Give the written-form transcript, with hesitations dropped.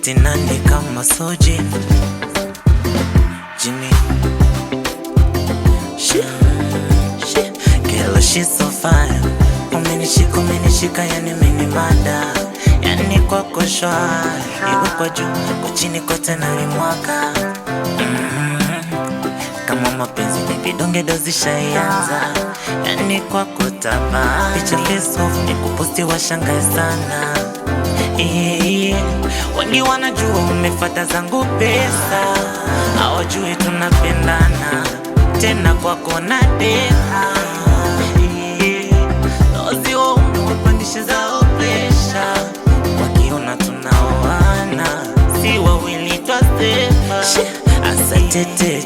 eti nani kama Soji Jimmy. Girl, she's so fine. Umenishika yani umenimada. Yani kwako shwari, iwe kwa juu, kwa chini kote nalimwaga. Kama mapenzi baby donge dozi shaianza. Yani kwako taba, picha face off ni kuposti washangae sana. Wengi wanajua umefata zangu pesa, hawajui tunapendana, tena kwako na deka. Dozi wa umewapandisha zao presha, wakiona tunaoana, si wawili twasepa. Asa tete